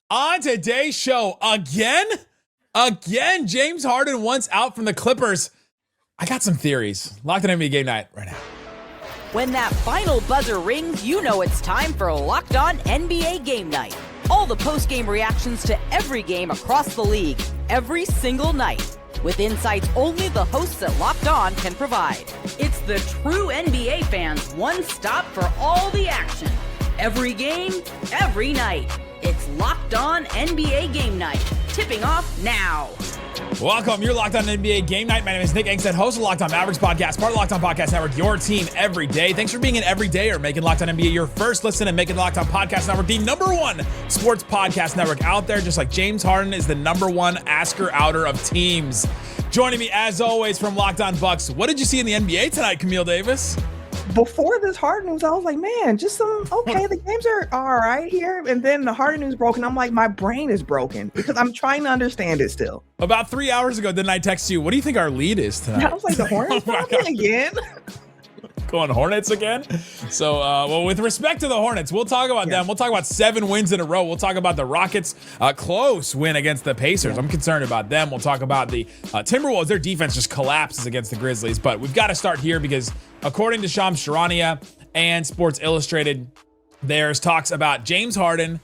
On today's show, again, James Harden wants out from the Clippers. I got some theories. Locked on NBA Game Night right now. When that final buzzer rings, you know it's time for Locked On NBA Game Night. All the post-game reactions to every game across the league, every single night, with insights only the hosts at Locked On can provide. It's the true NBA fans' one stop for all the action. Every game, every night. It's Locked On NBA Game Night, tipping off now. Welcome. You're Locked On NBA Game Night. My name is Nick Angstadt, host of Locked On Mavericks podcast, part of Locked On Podcast Network, your team every day. Thanks for being an everydayer, making Locked On NBA your first listen and making Locked On Podcast Network the number one sports podcast network out there, just like James Harden is the number one asker-outer of teams. Joining me, as always, from Locked On Bucks, what did you see in the NBA tonight, Camille Davis? Before this Harden news, I was like, man, just the games are all right here. And then the Harden news broke, and I'm like, my brain is broken because I'm trying to understand it still. About 3 hours ago, didn't I text you, what do you think our lead is tonight? I was like, the Hornets again? Going Hornets again? So, well, with respect to the Hornets, we'll talk about them. We'll talk about 7 wins in a row. We'll talk about the Rockets' close win against the Pacers. I'm concerned about them. We'll talk about the Timberwolves. Their defense just collapses against the Grizzlies. But we've got to start here because according to Shams Charania and Sports Illustrated, there's talks about James Harden.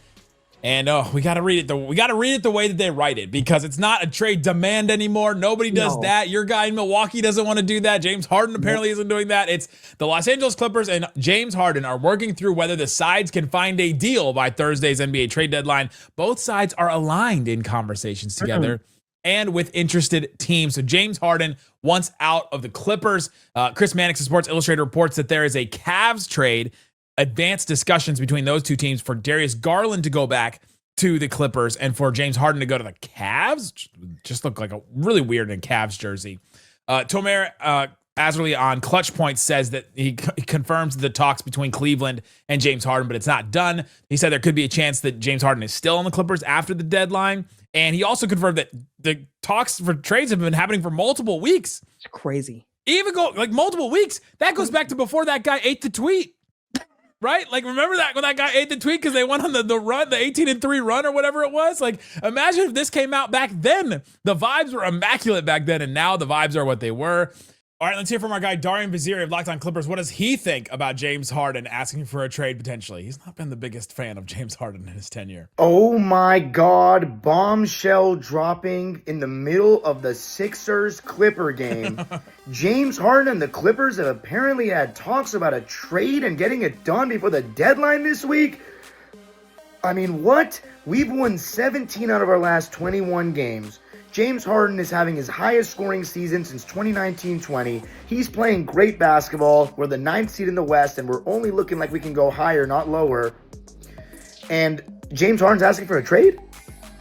And we got to read it. We got to read it the way that they write it because it's not a trade demand anymore. Nobody does that. Your guy in Milwaukee doesn't want to do that. James Harden apparently isn't doing that. It's the Los Angeles Clippers and James Harden are working through whether the sides can find a deal by Thursday's NBA trade deadline. Both sides are aligned in conversations together and with interested teams. So James Harden wants out of the Clippers. Chris Mannix of Sports Illustrated reports that there is a Cavs trade, advanced discussions between those two teams for Darius Garland to go back to the Clippers and for James Harden to go to the Cavs. Just look like a really weird in Cavs jersey. Tomer Azerly on Clutch Point says that he confirms the talks between Cleveland and James Harden, but it's not done. He said there could be a chance that James Harden is still on the Clippers after the deadline. And he also confirmed that the talks for trades have been happening for multiple weeks. It's crazy. Even like multiple weeks. That goes back to before that guy ate the tweet. Right? Like, remember that when that guy ate the tweet because they went on the run, the 18-3 run or whatever it was? Like, imagine if this came out back then. The vibes were immaculate back then, and now the vibes are what they were. All right, let's hear from our guy, Darian Vaziri of Locked On Clippers. What does he think about James Harden asking for a trade potentially? He's not been the biggest fan of James Harden in his tenure. Oh my God, bombshell dropping in the middle of the Sixers-Clipper game. James Harden and the Clippers have apparently had talks about a trade and getting it done before the deadline this week. I mean, what? We've won 17 out of our last 21 games. James Harden is having his highest scoring season since 2019-20. He's playing great basketball. We're the 9th seed in the West, and we're only looking like we can go higher, not lower. And James Harden's asking for a trade?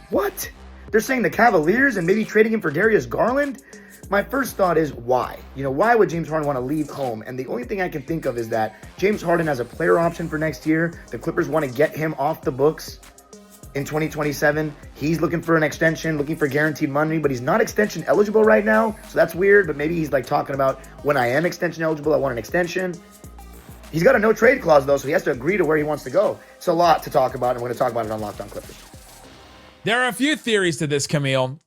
What? They're saying the Cavaliers and maybe trading him for Darius Garland? My first thought is why? Why would James Harden want to leave home? And the only thing I can think of is that James Harden has a player option for next year. The Clippers want to get him off the books in 2027. He's looking for an extension, looking for guaranteed money, but he's not extension eligible right now. So that's weird, but maybe he's like talking about when I am extension eligible, I want an extension. He's got a no trade clause though, so he has to agree to where he wants to go. It's a lot to talk about, and we're going to talk about it on Locked On Clippers. There are a few theories to this, Camille.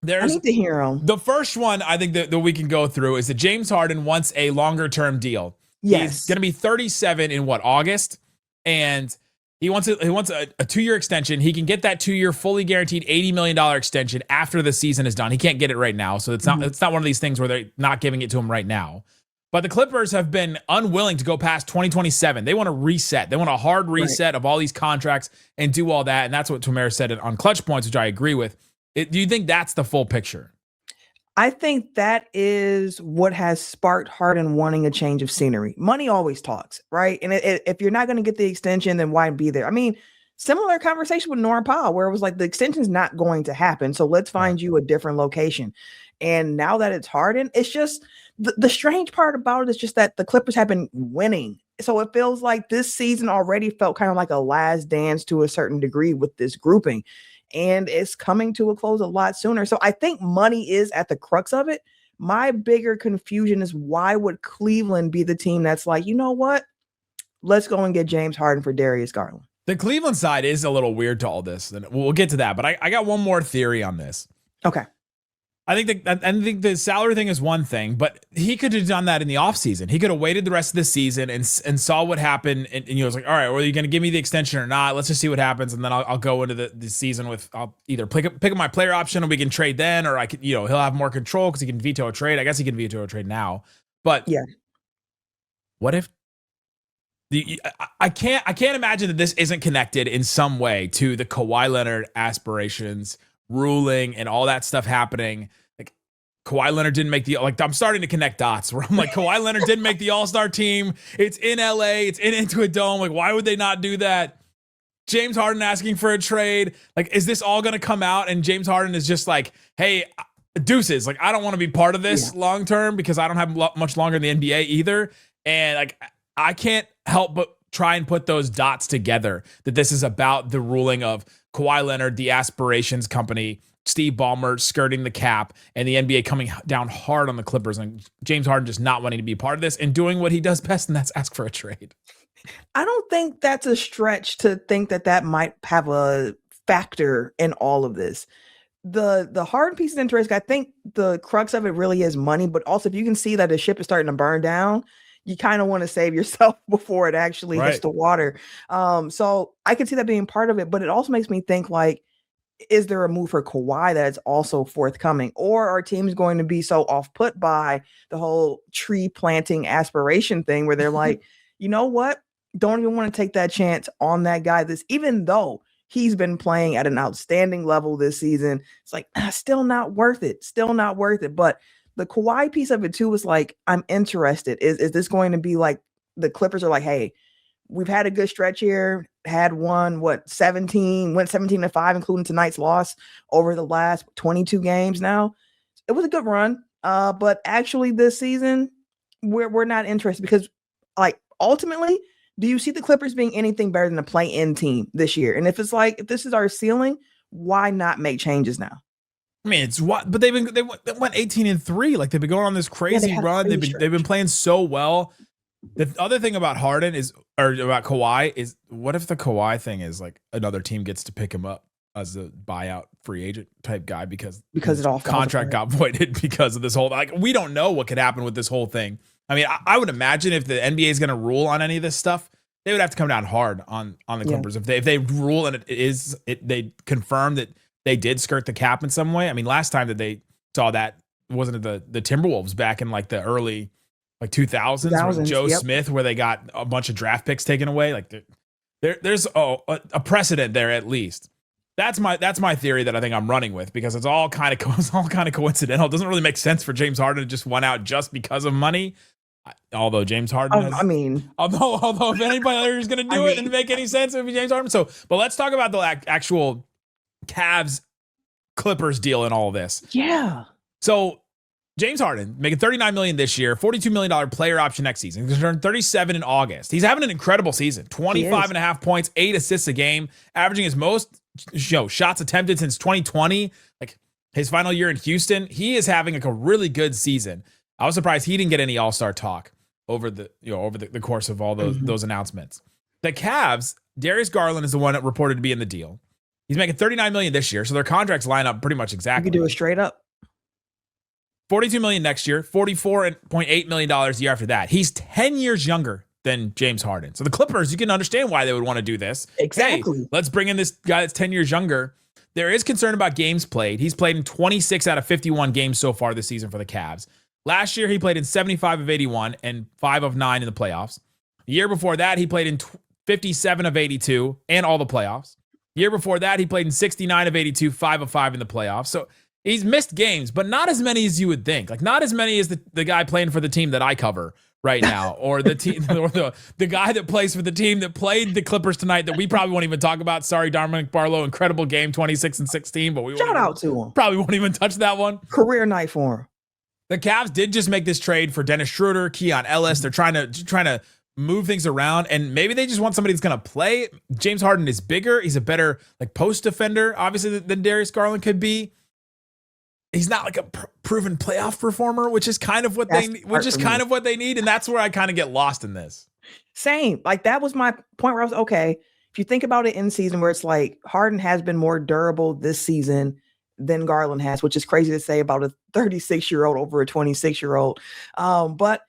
I need to hear them. The first one I think that we can go through is that James Harden wants a longer term deal. Yes. He's going to be 37 in August? And he wants a 2-year extension. He can get that 2-year fully guaranteed $80 million extension after the season is done. He can't get it right now. So it's not one of these things where they're not giving it to him right now. But the Clippers have been unwilling to go past 2027. They want to reset. They want a hard reset of all these contracts and do all that. And that's what Tomer said on Clutch Points, which I agree with. Do you think that's the full picture? I think that is what has sparked Harden wanting a change of scenery. Money always talks, right? And if you're not going to get the extension, then why be there? I mean, similar conversation with Norm Powell, where it was like, the extension's not going to happen, so let's find you a different location. And now that it's Harden, it's just the strange part about it is just that the Clippers have been winning. So it feels like this season already felt kind of like a last dance to a certain degree with this grouping. And it's coming to a close a lot sooner. So I think money is at the crux of it. My bigger confusion is, why would Cleveland be the team that's like, you know what? Let's go and get James Harden for Darius Garland. The Cleveland side is a little weird to all this, and we'll get to that. But I got one more theory on this. Okay. I think the salary thing is one thing, but he could have done that in the offseason. He could have waited the rest of the season and saw what happened. And he was like, all right, well, are you going to give me the extension or not? Let's just see what happens. And then I'll go into the season with, I'll either pick up my player option and we can trade then, or I could, he'll have more control because he can veto a trade. I guess he can veto a trade now. But yeah, what if I can't imagine that this isn't connected in some way to the Kawhi Leonard aspirations, ruling, and all that stuff happening. Like Kawhi Leonard didn't make I'm starting to connect dots where I'm like, Kawhi Leonard didn't make the All-Star team. It's in LA. It's into a dome. Like, why would they not do that? James Harden asking for a trade. Like, is this all going to come out? And James Harden is just like, hey, deuces. Like, I don't want to be part of this long term because I don't have much longer in the NBA either. And like, I can't help but try and put those dots together that this is about the ruling of Kawhi Leonard, the aspirations company, Steve Ballmer skirting the cap, and the NBA coming down hard on the Clippers, and James Harden just not wanting to be part of this and doing what he does best, and that's ask for a trade. I don't think that's a stretch to think that might have a factor in all of this. The hard piece is interesting. I think the crux of it really is money, but also if you can see that the ship is starting to burn down, you kind of want to save yourself before it actually hits the water. So I could see that being part of it, but it also makes me think like, is there a move for Kawhi that is also forthcoming, or are teams going to be so off put by the whole tree planting aspiration thing where they're like, you know what? Don't even want to take that chance on that guy. Even though he's been playing at an outstanding level this season, it's like, still not worth it. Still not worth it. But the Kawhi piece of it too was like, I'm interested. Is this going to be like the Clippers are like, hey, we've had a good stretch here, had went 17-5, including tonight's loss over the last 22 games now. It was a good run. But actually this season, we're not interested because like ultimately, do you see the Clippers being anything better than a play-in team this year? And if this is our ceiling, why not make changes now? I mean, it's what, but they went 18-3. Like they've been going on this crazy run. They've been playing so well. The other thing about Harden about Kawhi is, what if the Kawhi thing is like another team gets to pick him up as a buyout free agent type guy because it all contract got voided because of this whole, like, we don't know what could happen with this whole thing. I mean, I would imagine if the NBA is going to rule on any of this stuff, they would have to come down hard on the Clippers. If they rule and they confirm that they did skirt the cap in some way. I mean, last time that they saw that, wasn't it the Timberwolves back in like the early like 2000s with Joe Smith, where they got a bunch of draft picks taken away. Like there's a precedent there at least. That's my theory that I think I'm running with, because it's all kind of coincidental. It doesn't really make sense for James Harden to just win out just because of money. Although James Harden, although if anybody is going to do it and make any sense, it would be James Harden. So, but let's talk about the actual Cavs Clippers deal in all of this. Yeah. So James Harden making $39 million this year, $42 million player option next season. He's going to turn 37 in August. He's having an incredible season. 25.5 points, 8 assists a game, averaging his most shots attempted since 2020. Like his final year in Houston, he is having like a really good season. I was surprised he didn't get any All-Star talk over the course of all those announcements. The Cavs, Darius Garland is the one that reported to be in the deal. He's making $39 million this year, so their contracts line up pretty much exactly. You could do it straight up. $42 million next year, $44.8 million a year after that. He's 10 years younger than James Harden. So the Clippers, you can understand why they would want to do this. Exactly. Hey, let's bring in this guy that's 10 years younger. There is concern about games played. He's played in 26 out of 51 games so far this season for the Cavs. Last year, he played in 75 of 81 and 5 of 9 in the playoffs. The year before that, he played in 57 of 82 and all the playoffs. The year before that, he played in 69 of 82, 5 of 5 in the playoffs. So he's missed games, but not as many as you would think. Like not as many as the guy playing for the team that I cover right now, or the team, or the guy that plays for the team that played the Clippers tonight that we probably won't even talk about. Sorry, Dominic Barlow, incredible game, 26 and 16, but shout out to him. Probably won't even touch that one. Career night for him. The Cavs did just make this trade for Dennis Schroeder, Keon Ellis. They're trying to move things around, and maybe they just want somebody that's going to play. James Harden is bigger. He's a better like post defender, obviously, than Darius Garland could be. He's not like a proven playoff performer, which is kind of what they need, and that's where I kind of get lost in this. Same. Like that was my point where I was okay. if you think about it in season where it's like Harden has been more durable this season than Garland has, which is crazy to say about a 36-year-old over a 26-year-old. But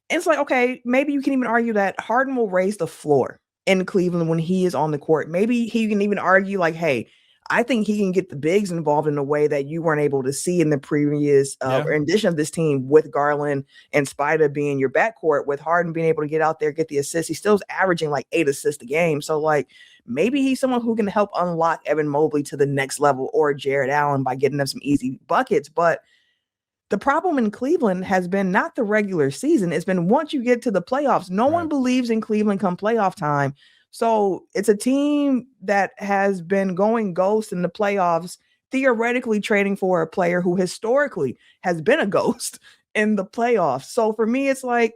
it's like, okay, maybe you can even argue that Harden will raise the floor in Cleveland when he is on the court. Maybe he can even argue like, hey, I think he can get the bigs involved in a way that you weren't able to see in the previous rendition of this team, with Garland and Spida being your backcourt, with Harden being able to get out there, get the assists. He still is averaging like 8 assists a game. So like maybe he's someone who can help unlock Evan Mobley to the next level, or Jared Allen, by getting them some easy buckets. But the problem in Cleveland has been not the regular season. It's been once you get to the playoffs. No one believes in Cleveland come playoff time. So it's a team that has been going ghost in the playoffs, theoretically trading for a player who historically has been a ghost in the playoffs. So for me, it's like,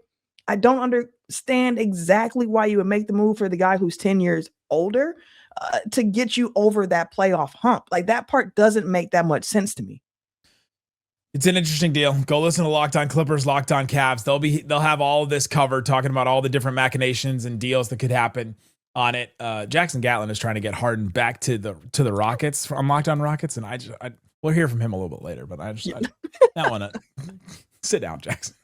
I don't understand exactly why you would make the move for the guy who's 10 years older to get you over that playoff hump. Like, that part doesn't make that much sense to me. It's an interesting deal. Go listen to Locked On Clippers, Locked On Cavs. They'll have all of this covered, talking about all the different machinations and deals that could happen on it. Jackson Gatlin is trying to get Harden back to the Rockets from Locked On Rockets, and we'll hear from him a little bit later. But I want to sit down, Jackson.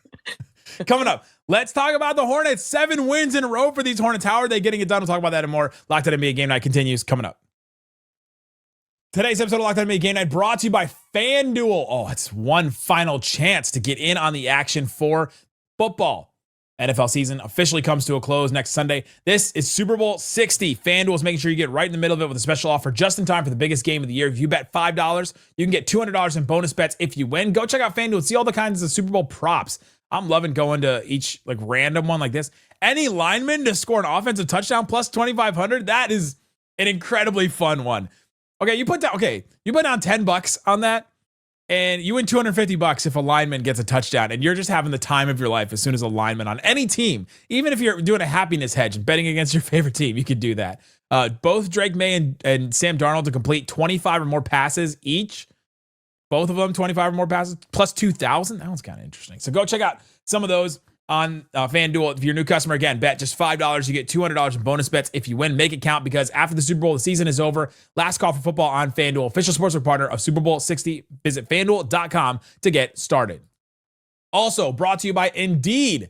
Coming up, let's talk about the Hornets. 7 wins in a row for these Hornets. How are they getting it done? We'll talk about that and more. Locked On NBA Game Night continues coming up. Today's episode of Locked On NBA Game Night brought to you by FanDuel. Oh, it's one final chance to get in on the action for football. NFL season officially comes to a close next Sunday. This is Super Bowl 60. FanDuel is making sure you get right in the middle of it with a special offer just in time for the biggest game of the year. If you bet $5, you can get $200 in bonus bets if you win. Go check out FanDuel and see all the kinds of Super Bowl props. I'm loving going to each like random one like this. Any lineman to score an offensive touchdown plus 2,500. That is an incredibly fun one. Okay, you put down $10 on that, and you win $250 if a lineman gets a touchdown, and you're just having the time of your life as soon as a lineman on any team. Even if you're doing a happiness hedge and betting against your favorite team, you could do that. Both Drake May and Sam Darnold to complete 25 or more passes each. Both of them 25 or more passes plus 2,000. That one's kind of interesting. So go check out some of those on FanDuel. If you're a new customer, again, bet just $5. You get $200 in bonus bets if you win. Make it count, because after the Super Bowl, the season is over. Last call for football on FanDuel, official sportsbook partner of Super Bowl 60. Visit FanDuel.com to get started. Also brought to you by Indeed.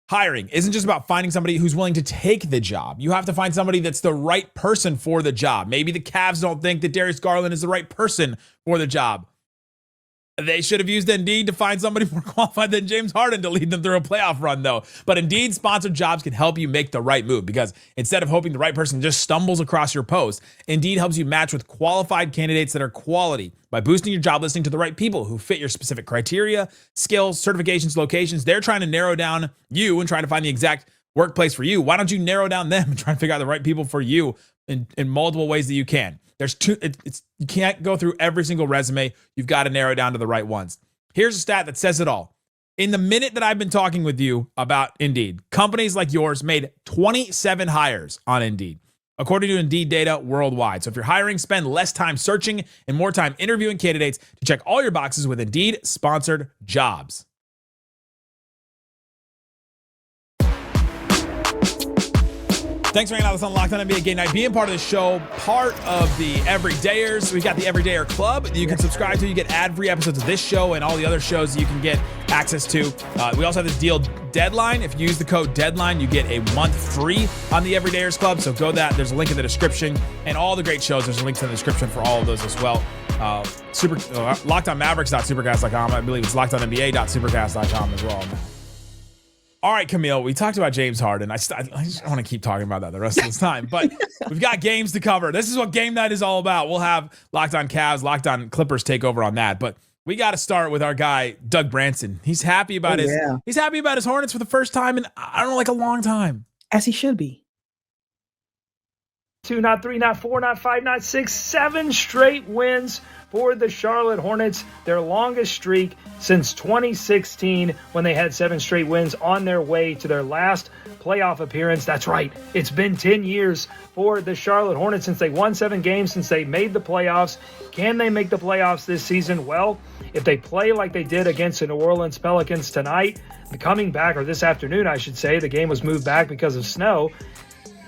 Hiring isn't just about finding somebody who's willing to take the job. You have to find somebody that's the right person for the job. Maybe the Cavs don't think that Darius Garland is the right person for the job. They should have used Indeed to find somebody more qualified than James Harden to lead them through a playoff run, though. But Indeed sponsored jobs can help you make the right move, because instead of hoping the right person just stumbles across your post, Indeed helps you match with qualified candidates that are quality by boosting your job listing to the right people who fit your specific criteria, skills, certifications, locations. They're trying to narrow down you and trying to find the exact workplace for you. Why don't you narrow down them and try and figure out the right people for you in multiple ways that you can? You can't go through every single resume. You've got to narrow down to the right ones. Here's a stat that says it all. In the minute that I've been talking with you about Indeed, companies like yours made 27 hires on Indeed, according to Indeed data worldwide. So if you're hiring, spend less time searching and more time interviewing candidates to check all your boxes with Indeed sponsored jobs. Thanks for hanging out with us on Locked On NBA Game Night. Being part of the show, part of the Everydayers. We've got the Everydayer Club that you can subscribe to. You get ad-free episodes of this show and all the other shows you can get access to. We also have this deal, Deadline. If you use the code Deadline, you get a month free on the Everydayers Club. So go that. There's a link in the description. And all the great shows, there's links in the description for all of those as well. LockedOnMavericks.supercast.com. I believe it's LockedOnNBA.supercast.com as well. All right, Camille, we talked about James Harden. I just want to keep talking about that the rest of this time, but we've got games to cover. This is what game night is all about. We'll have Locked On Cavs, Locked On Clippers take over on that, but we got to start with our guy, Doug Branson. He's happy about he's happy about his Hornets for the first time in, I don't know, like a long time. As he should be. 2, not 3, not 4, not 5, not 6, 7 straight wins for the Charlotte Hornets, their longest streak since 2016, when they had 7 straight wins on their way to their last playoff appearance. That's right, it's been 10 years for the Charlotte Hornets since they won 7 games, since they made the playoffs. Can they make the playoffs this season? Well, if they play like they did against the New Orleans Pelicans tonight, coming back, or this afternoon, I should say, the game was moved back because of snow.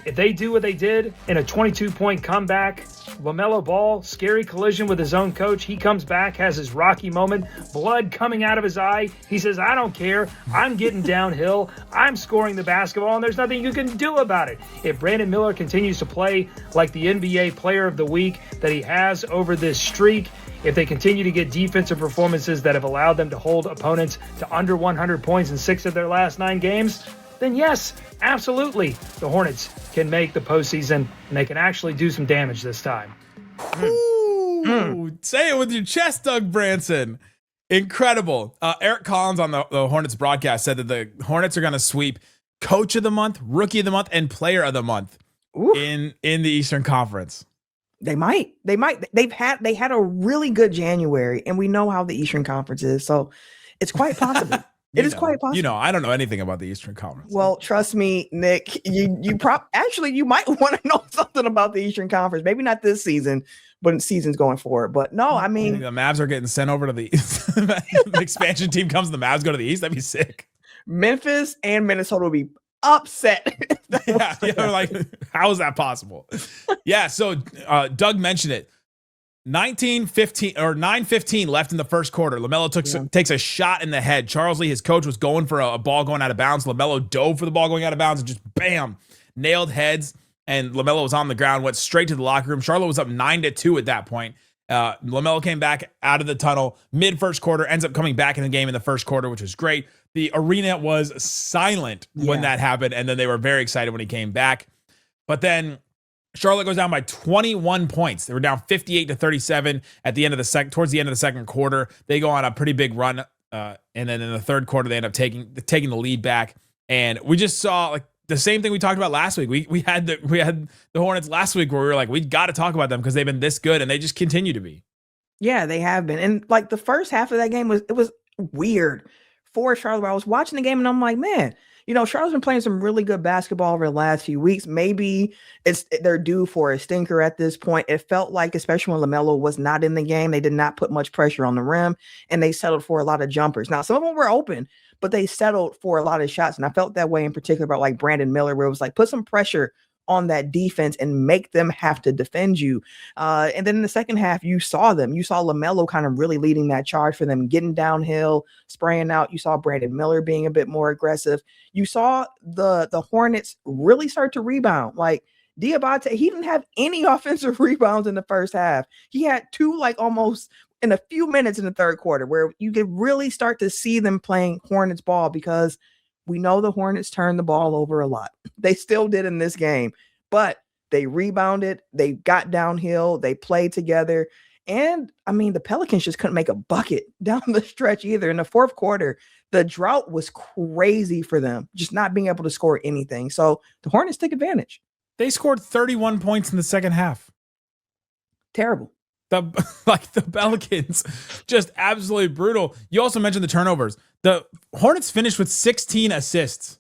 If they do what they did in a 22-point comeback, LaMelo Ball, scary collision with his own coach. He comes back, has his Rocky moment, blood coming out of his eye. He says, I don't care. I'm getting downhill. I'm scoring the basketball, and there's nothing you can do about it. If Brandon Miller continues to play like the NBA Player of the Week that he has over this streak, if they continue to get defensive performances that have allowed them to hold opponents to under 100 points in 6 of their last 9 games, then yes, absolutely, the Hornets can make the postseason, and they can actually do some damage this time. Ooh, say it with your chest, Doug Branson. Incredible. Eric Collins on the Hornets broadcast said that the Hornets are going to sweep Coach of the Month, Rookie of the Month, and Player of the Month in the Eastern Conference. They might. They had a really good January, and we know how the Eastern Conference is, so it's quite possible. It is quite possible. I don't know anything about the Eastern Conference. Well, trust me, Nick, you might want to know something about the Eastern Conference. Maybe not this season, but in seasons going forward. But no, I mean, the Mavs are getting sent over to the East. The expansion team comes, the Mavs go to the East. That'd be sick. Memphis and Minnesota will be upset. Yeah, like, how is that possible? Yeah, so Doug mentioned it. 9:15 left in the first quarter. LaMelo takes a shot in the head. Charles Lee, his coach, was going for a ball going out of bounds. LaMelo dove for the ball going out of bounds and just bam, nailed heads. And LaMelo was on the ground, went straight to the locker room. Charlotte was up 9-2 at that point. LaMelo came back out of the tunnel mid first quarter, ends up coming back in the game in the first quarter, which was great. The arena was silent when that happened, and then they were very excited when he came back. But then Charlotte goes down by 21 points. They were down 58-37 at the end of towards the end of the second quarter. They go on a pretty big run, and then in the third quarter they end up taking the lead back. And we just saw like the same thing we talked about last week. We had the Hornets last week where we were like, we got to talk about them because they've been this good, and they just continue to be. Yeah, they have been. And like the first half of that game was weird for Charlotte. I was watching the game and I'm like, man, Charlotte's been playing some really good basketball over the last few weeks. Maybe they're due for a stinker at this point. It felt like, especially when LaMelo was not in the game, they did not put much pressure on the rim, and they settled for a lot of jumpers. Now, some of them were open, but they settled for a lot of shots. And I felt that way in particular about like Brandon Miller, where it was like, put some pressure on that defense and make them have to defend you. And then in the second half, you saw LaMelo kind of really leading that charge for them, getting downhill, spraying out. You saw Brandon Miller being a bit more aggressive. You saw the Hornets really start to rebound. Like Diabate, he didn't have any offensive rebounds in the first half. He had 2 like almost in a few minutes in the third quarter where you could really start to see them playing Hornets ball, because we know the Hornets turned the ball over a lot. They still did in this game, but they rebounded, they got downhill, they played together. And I mean, the Pelicans just couldn't make a bucket down the stretch either. In the fourth quarter, the drought was crazy for them, just not being able to score anything. So the Hornets took advantage. They scored 31 points in the second half. Terrible. The Pelicans, just absolutely brutal. You also mentioned the turnovers. The Hornets finished with 16 assists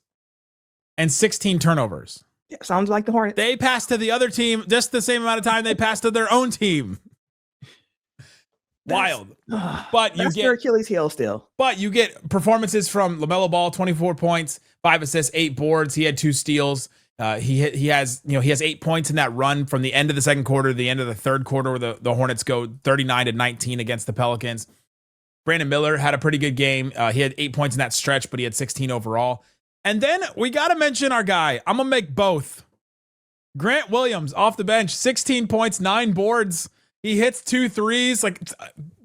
and 16 turnovers. Yeah, sounds like the Hornets. They passed to the other team just the same amount of time they passed to their own team. Wild. But you get their Achilles heel still. But you get performances from LaMelo Ball, 24 points, 5 assists, 8 boards. He had 2 steals. He has 8 points in that run from the end of the second quarter to the end of the third quarter, where the Hornets go 39-19 against the Pelicans. Brandon Miller had a pretty good game. He had 8 points in that stretch, but he had 16 overall. And then we got to mention our guy. I'm going to make both. Grant Williams off the bench, 16 points, 9 boards. He hits 2 threes. Like,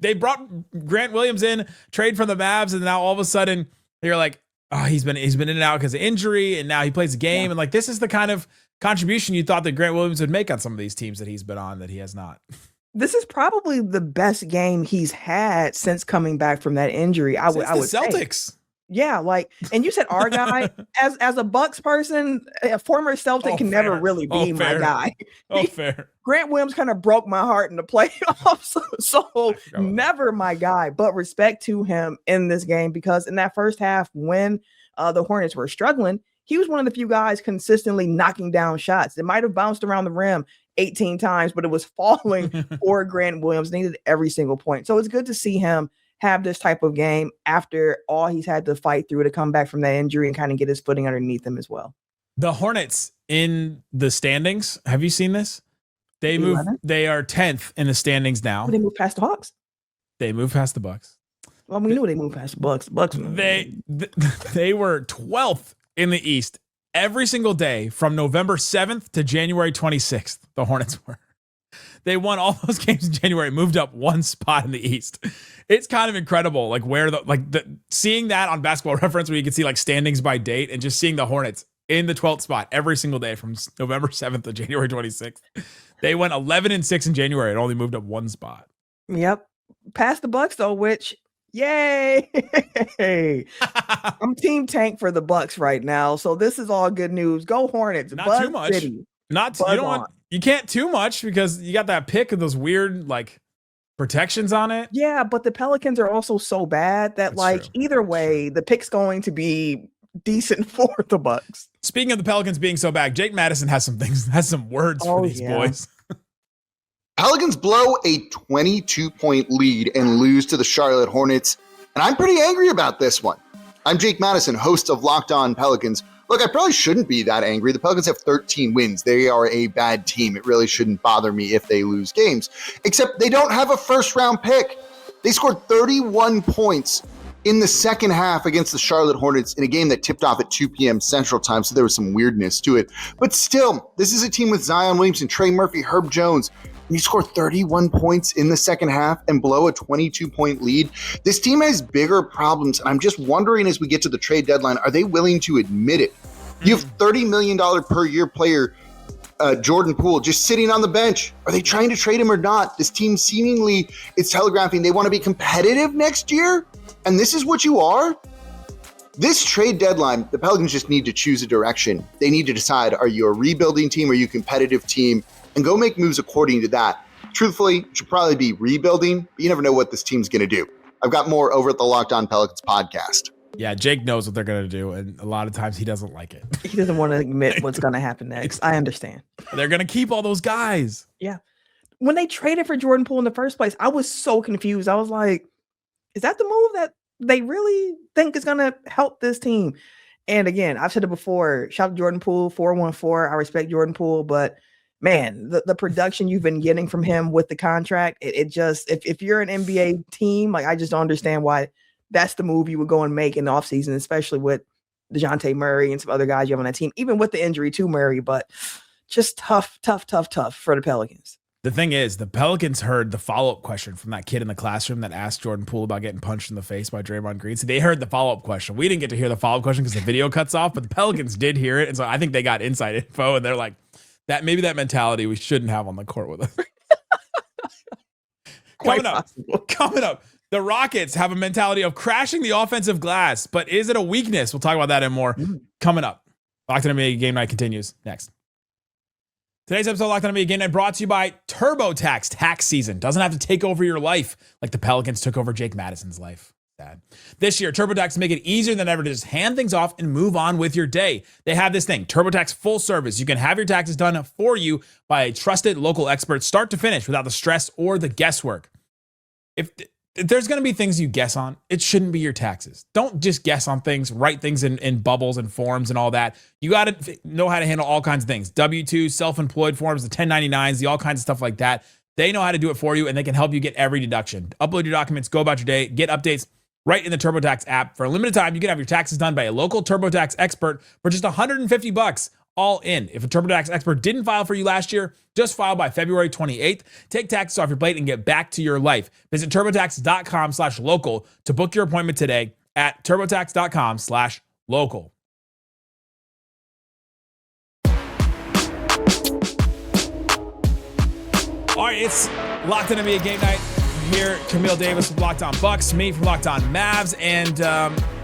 they brought Grant Williams in, trade from the Mavs, and now all of a sudden they're like, oh, he's been in and out because of injury, and now he plays a game. Yeah. And like, this is the kind of contribution you thought that Grant Williams would make on some of these teams that he's been on that he has not. This is probably the best game he's had since coming back from that injury. I would Celtics. Say. Yeah, like, and you said our guy. as a Bucks person, a former Celtic can never really be my guy. Fair. Grant Williams kind of broke my heart in the playoffs, so never my guy. But respect to him in this game, because in that first half, when the Hornets were struggling, he was one of the few guys consistently knocking down shots. It might have bounced around the rim 18 times, but it was falling for Grant Williams. Needed every single point. So it's good to see him have this type of game after all he's had to fight through to come back from that injury and kind of get his footing underneath him as well. The Hornets in the standings. Have you seen this? They move. 11? They are 10th in the standings now. They moved past the Hawks. They moved past the Bucks. Well, we knew they moved past the Bucks. The Bucks. They were 12th in the East every single day from November 7th to January 26th. The Hornets were. They won all those games in January, moved up one spot in the East. It's kind of incredible, like seeing that on Basketball Reference, where you can see like standings by date, and just seeing the Hornets in the 12th spot every single day from November 7th to January 26th. They went 11-6 in January and only moved up one spot. Yep, past the Bucks though, which yay! I'm team tank for the Bucks right now, so this is all good news. Go Hornets! Not Buzz too much. City. You can't too much because you got that pick of those weird like protections on it. Yeah, but the Pelicans are also so bad that That's true. either way, the pick's going to be decent for the Bucks. Speaking of the Pelicans being so bad, Jake Madison has some words for these boys. Pelicans blow a 22-point lead and lose to the Charlotte Hornets, and I'm pretty angry about this one. I'm Jake Madison, host of Locked On Pelicans. Look, I probably shouldn't be that angry. The Pelicans have 13 wins. They are a bad team. It really shouldn't bother me if they lose games, except they don't have a first-round pick. They scored 31 points in the second half against the Charlotte Hornets in a game that tipped off at 2 p.m. Central Time, so there was some weirdness to it. But still, this is a team with Zion Williamson, Trey Murphy, Herb Jones, and you score 31 points in the second half and blow a 22-point lead. This team has bigger problems, and I'm just wondering as we get to the trade deadline, are they willing to admit it? You have $30 million per year player, Jordan Poole, just sitting on the bench. Are they trying to trade him or not? This team seemingly is telegraphing they want to be competitive next year, and this is what you are? This trade deadline, the Pelicans just need to choose a direction. They need to decide, are you a rebuilding team? Are you a competitive team? And go make moves according to that. Truthfully, it should probably be rebuilding, but you never know what this team's going to do. I've got more over at the Locked On Pelicans podcast. Yeah, Jake knows what they're going to do, and a lot of times he doesn't like it. He doesn't want to admit what's going to happen next. I understand. They're going to keep all those guys. Yeah. When they traded for Jordan Poole in the first place, I was so confused. I was like, is that the move that they really think is going to help this team? And again, I've said it before, shout out Jordan Poole, 414. I respect Jordan Poole, but man, the production you've been getting from him with the contract, it just, if you're an NBA team, like I just don't understand why that's the move you would go and make in the offseason, especially with DeJounte Murray and some other guys you have on that team, even with the injury to Murray, but just tough for the Pelicans. The thing is, the Pelicans heard the follow-up question from that kid in the classroom that asked Jordan Poole about getting punched in the face by Draymond Green. So they heard the follow-up question. We didn't get to hear the follow-up question because the video cuts off, but the Pelicans did hear it. And so I think they got inside info, and they're like, maybe that mentality we shouldn't have on the court with us. Coming up. The Rockets have a mentality of crashing the offensive glass, but is it a weakness? We'll talk about that and more coming up. Locked On NBA Game Night continues next. Today's episode of Locked On NBA Game Night brought to you by TurboTax. Tax season doesn't have to take over your life like the Pelicans took over Jake Madison's life. Sad. This year, TurboTax make it easier than ever to just hand things off and move on with your day. They have this thing, TurboTax Full Service. You can have your taxes done for you by a trusted local expert, start to finish, without the stress or the guesswork. If there's going to be things you guess on, it shouldn't be your taxes. Don't just guess on things, write things in bubbles and forms and all that. You got to know how to handle all kinds of things. W-2, self-employed forms, the 1099s, the all kinds of stuff like that. They know how to do it for you, and they can help you get every deduction. Upload your documents, go about your day, get updates right in the TurboTax app. For a limited time, you can have your taxes done by a local TurboTax expert for just $150 all in. If a TurboTax expert didn't file for you last year, just file by February 28th. Take taxes off your plate and get back to your life. Visit TurboTax.com/local to book your appointment today at TurboTax.com/local. All right, it's Locked On NBA Game Night here. Camille Davis from Locked On Bucks, me from Locked On Mavs, and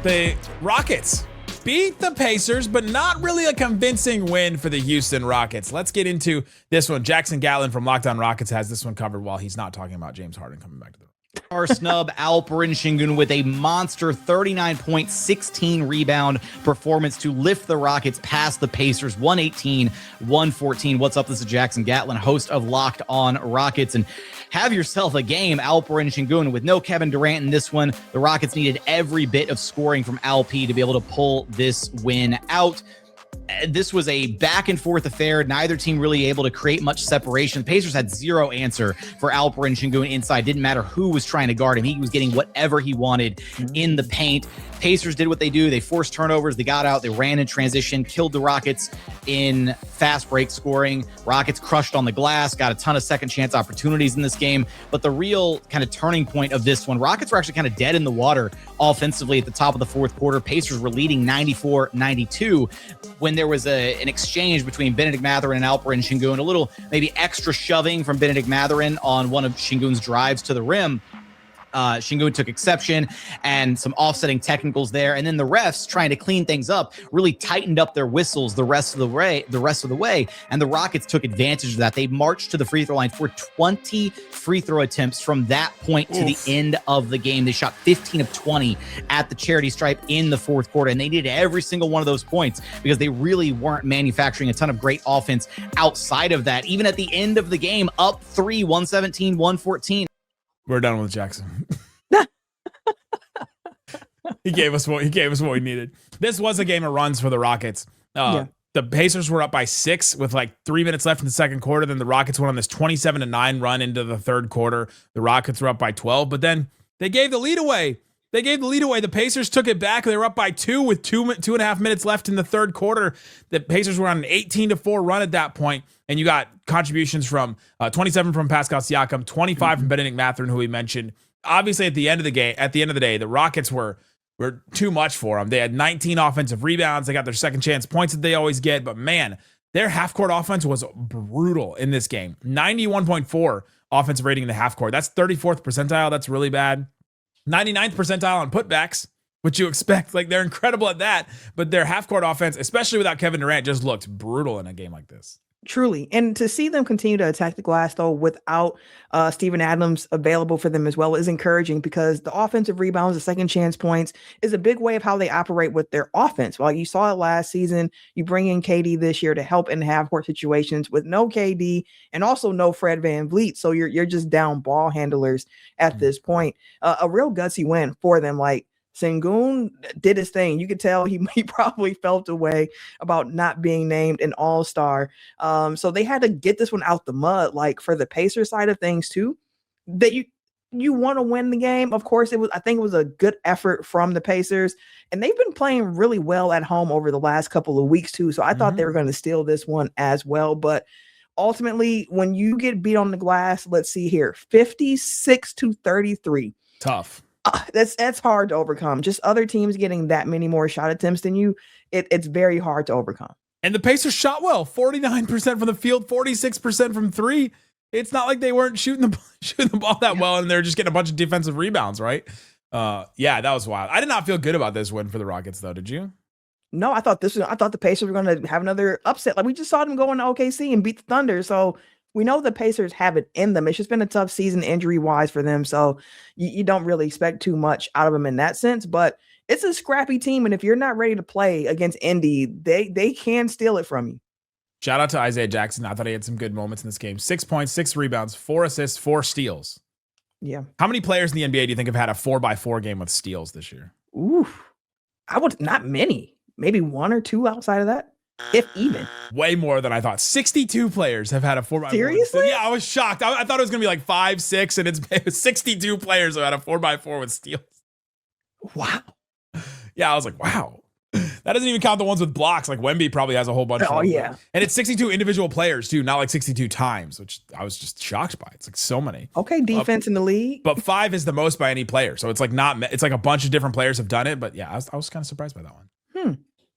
the Rockets beat the Pacers, but not really a convincing win for the Houston Rockets. Let's get into this one. Jackson Gatlin from Locked On Rockets has this one covered while he's not talking about James Harden coming back to the Our snub Alperen Şengün with a monster 39-point, 16-rebound performance to lift the Rockets past the Pacers, 118-114. What's up? This is Jackson Gatlin, host of Locked On Rockets, and have yourself a game. Alperen Şengün with no Kevin Durant in this one. The Rockets needed every bit of scoring from Alp to be able to pull this win out. this was a back and forth affair. Neither team really able to create much separation. The Pacers had zero answer for Alperen Sengun inside. Didn't matter who was trying to guard him. He was getting whatever he wanted in the paint. Pacers did what they do. They forced turnovers. They got out. They ran in transition, killed the Rockets in fast break scoring. Rockets crushed on the glass, got a ton of second chance opportunities in this game. But the real kind of turning point of this one, Rockets were actually kind of dead in the water offensively at the top of the fourth quarter. Pacers were leading 94-92 when there was an exchange between Bennedict Mathurin and Alperen Sengun, a little maybe extra shoving from Bennedict Mathurin on one of Sengun's drives to the rim. Sengun took exception and some offsetting technicals there. And then the refs, trying to clean things up, really tightened up their whistles the rest of the way. And the Rockets took advantage of that. They marched to the free throw line for 20 free throw attempts from that point to the end of the game. They shot 15 of 20 at the charity stripe in the fourth quarter. And they needed every single one of those points because they really weren't manufacturing a ton of great offense outside of that. Even at the end of the game, up 3, 117-114. We're done with Jackson. He gave us what we needed. This was a game of runs for the Rockets. The Pacers were up by 6 with like 3 minutes left in the second quarter. Then the Rockets went on this 27-9 run into the third quarter. The Rockets were up by 12, but then they gave the lead away. The Pacers took it back. They were up by 2 with 2.5 minutes left in the third quarter. The Pacers were on an 18-4 run at that point, and you got contributions from 27 from Pascal Siakam, 25 from Bennedict Mathurin, who we mentioned. Obviously, at the end of the day, the Rockets were too much for them. They had 19 offensive rebounds. They got their second chance points that they always get, but man, their half-court offense was brutal in this game. 91.4 offensive rating in the half-court. That's 34th percentile. That's really bad. 99th percentile on putbacks, which you expect. Like, they're incredible at that, but their half-court offense, especially without Kevin Durant, just looked brutal in a game like this. Truly. And to see them continue to attack the glass, though, without Steven Adams available for them as well is encouraging, because the offensive rebounds, the second chance points is a big way of how they operate with their offense. Well, you saw it last season. You bring in KD this year to help in half-court situations with no KD and also no Fred VanVleet. So you're just down ball handlers at this point. A real gutsy win for them. Like, Sengun did his thing. You could tell he probably felt a way about not being named an all-star. So they had to get this one out the mud. Like, for the Pacers side of things too, that you want to win the game. Of course, I think it was a good effort from the Pacers, and they've been playing really well at home over the last couple of weeks too. So I thought they were going to steal this one as well. But ultimately, when you get beat on the glass, let's see here, 56-33. Tough. That's hard to overcome. Just other teams getting that many more shot attempts than you, it's very hard to overcome. And the Pacers shot well, 49% from the field, 46% from 3. It's not like they weren't shooting the ball that well, and they're just getting a bunch of defensive rebounds, right? Yeah, that was wild. I did not feel good about this win for the Rockets, though. Did you? No, I thought the Pacers were going to have another upset. Like, we just saw them go into OKC and beat the Thunder. So we know the Pacers have it in them. It's just been a tough season injury-wise for them, so you don't really expect too much out of them in that sense. But it's a scrappy team, and if you're not ready to play against Indy, they can steal it from you. Shout out to Isaiah Jackson. I thought he had some good moments in this game. 6 points, 6 rebounds, 4 assists, 4 steals. Yeah. How many players in the NBA do you think have had a 4x4 game with steals this year? Not many. Maybe 1 or 2 outside of that. If even. Way more than I thought. 62 players have had a 4x4. Seriously? Yeah, I was shocked. I thought it was going to be like 5, 6, and it's 62 players who had a 4x4 with steals. Wow. Yeah, I was like, wow. That doesn't even count the ones with blocks. Like Wemby probably has a whole bunch. Oh, yeah. And it's 62 individual players, too, not like 62 times, which I was just shocked by. It's like so many. Okay, defense in the league. But 5 is the most by any player. So it's like it's like a bunch of different players have done it. But yeah, I was kind of surprised by that one.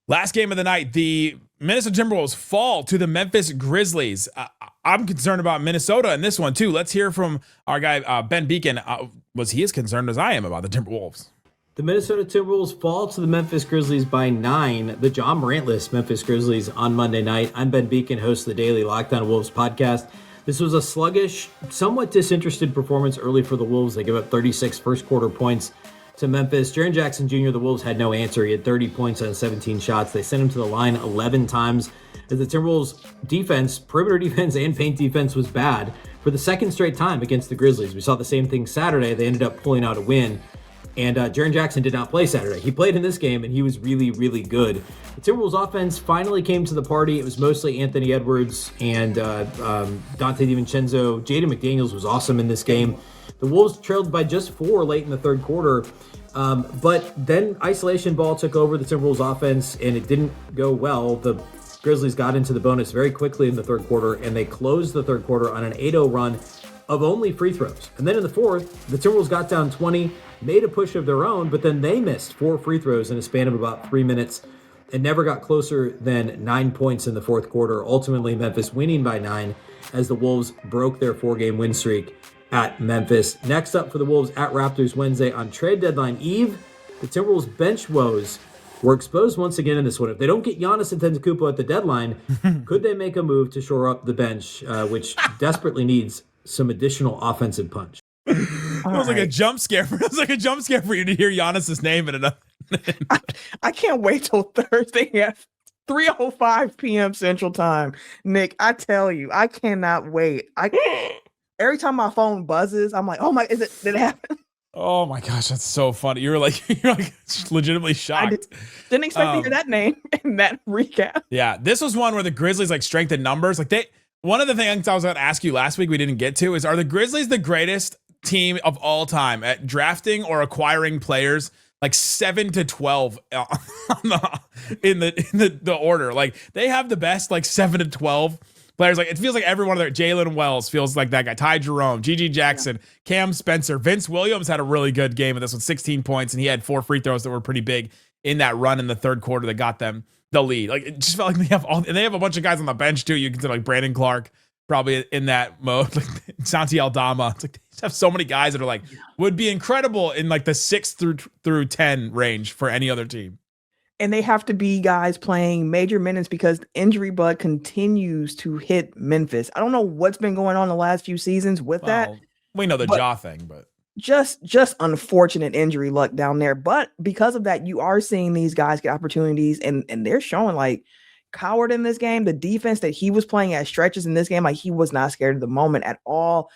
Last game of the night, the Minnesota Timberwolves fall to the Memphis Grizzlies. I'm concerned about Minnesota in this one, too. Let's hear from our guy, Ben Beacon. Was he as concerned as I am about the Timberwolves? The Minnesota Timberwolves fall to the Memphis Grizzlies by 9. The John Morantless Memphis Grizzlies on Monday night. I'm Ben Beacon, host of the daily Locked On Wolves podcast. This was a sluggish, somewhat disinterested performance early for the Wolves. They give up 36 first-quarter points to Memphis. Jaren Jackson Jr., the Wolves had no answer. He had 30 points on 17 shots. They sent him to the line 11 times. As the Timberwolves defense, perimeter defense and paint defense was bad for the second straight time against the Grizzlies. We saw the same thing Saturday. They ended up pulling out a win. And Jaren Jackson did not play Saturday. He played in this game, and he was really, really good. The Timberwolves offense finally came to the party. It was mostly Anthony Edwards and Dante DiVincenzo. Jaden McDaniels was awesome in this game. The Wolves trailed by just 4 late in the third quarter. But then isolation ball took over the Timberwolves offense, and it didn't go well. The Grizzlies got into the bonus very quickly in the third quarter, and they closed the third quarter on an 8-0 run of only free throws. And then in the fourth, the Timberwolves got down 20, made a push of their own, but then they missed 4 free throws in a span of about 3 minutes and never got closer than 9 points in the fourth quarter. Ultimately, Memphis winning by 9 as the Wolves broke their 4-game win streak at Memphis. Next up for the Wolves at Raptors Wednesday on trade deadline eve, the Timberwolves bench woes were exposed once again in this one. If they don't get Giannis Antetokounmpo at the deadline, could they make a move to shore up the bench, which desperately needs some additional offensive punch? It was like a jump scare. It was like a jump scare for you to hear Giannis's name in another. I can't wait till Thursday at 3:05 p.m. Central Time. Nick, I tell you, I cannot wait. Every time my phone buzzes, I'm like, oh my, did it happen? Oh my gosh, that's so funny. You're like legitimately shocked. Didn't expect to hear that name in that recap. Yeah, this was one where the Grizzlies like strength in numbers. One of the things I was going to ask you last week we didn't get to is, are the Grizzlies the greatest team of all time at drafting or acquiring players like 7 to 12 in the order? Like they have the best like 7 to 12 players. Like it feels like every one of their Jalen Wells feels like that guy. Ty Jerome, Gigi Jackson, Cam Spencer, Vince Williams had a really good game in this one, 16 points, and he had 4 free throws that were pretty big in that run in the third quarter that got them the lead. Like it just felt like they have a bunch of guys on the bench too. You consider like Brandon Clark probably in that mode, like Santi Aldama. It's like they just have so many guys that are like would be incredible in like the 6 through 10 range for any other team. And they have to be guys playing major minutes because the injury bug continues to hit Memphis. I don't know what's been going on the last few seasons with that. We know the jaw thing, but just unfortunate injury luck down there. But because of that, you are seeing these guys get opportunities, and they're showing like Coward in this game. The defense that he was playing at stretches in this game, like he was not scared of the moment at all.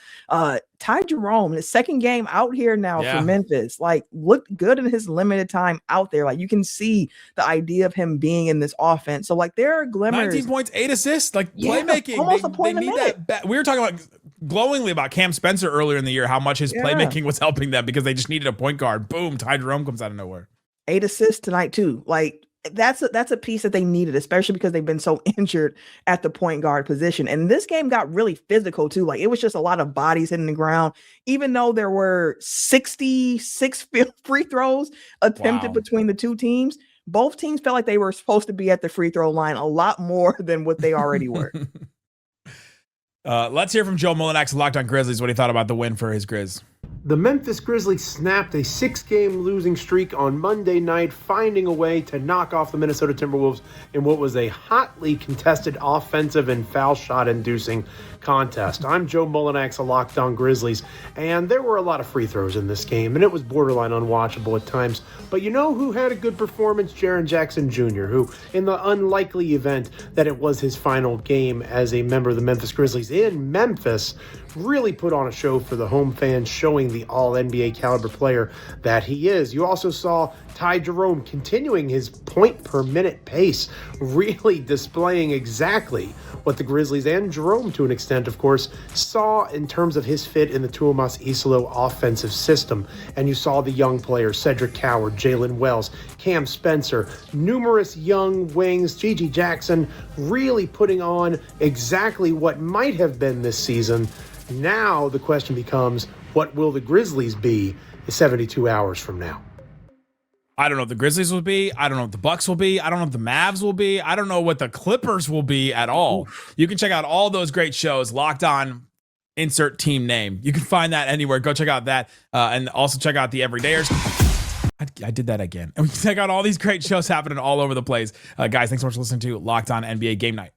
Ty Jerome, his second game out here now for Memphis, like looked good in his limited time out there. Like you can see the idea of him being in this offense. So like there are glimmers. 19 points, 8 assists, like playmaking. Almost a point they need that. We were talking about glowingly about Cam Spencer earlier in the year, how much his playmaking was helping them because they just needed a point guard. Boom, Ty Jerome comes out of nowhere. 8 assists tonight too. Like that's a piece that they needed, especially because they've been so injured at the point guard position. And this game got really physical too. Like it was just a lot of bodies hitting the ground, even though there were 66 free throws attempted between the two teams. Both teams felt like they were supposed to be at the free throw line a lot more than what they already were. Let's hear from Joe Mullinax, Locked On Grizzlies, what he thought about the win for his Grizz. The Memphis Grizzlies snapped a 6-game losing streak on Monday night, finding a way to knock off the Minnesota Timberwolves in what was a hotly contested offensive and foul shot-inducing contest. I'm Joe Mullinax of Locked On Grizzlies, and there were a lot of free throws in this game, and it was borderline unwatchable at times. But you know who had a good performance? Jaren Jackson Jr., who, in the unlikely event that it was his final game as a member of the Memphis Grizzlies in Memphis, really put on a show for the home fans, showing the all-NBA caliber player that he is. You also saw Ty Jerome continuing his point-per-minute pace, really displaying exactly what the Grizzlies and Jerome, to an extent, of course, saw in terms of his fit in the Tuomas Isolo offensive system. And you saw the young players, Cedric Coward, Jalen Wells, Cam Spencer, numerous young wings, Gigi Jackson, really putting on exactly what might have been this season. Now the question becomes, what will the Grizzlies be 72 hours from now? I don't know what the Grizzlies will be. I don't know what the Bucks will be. I don't know what the Mavs will be. I don't know what the Clippers will be at all. You can check out all those great shows, Locked On, insert team name. You can find that anywhere. Go check out that. And also check out the Everydayers. I did that again. And we can check out all these great shows happening all over the place. Guys, thanks so much for listening to Locked On NBA Game Night.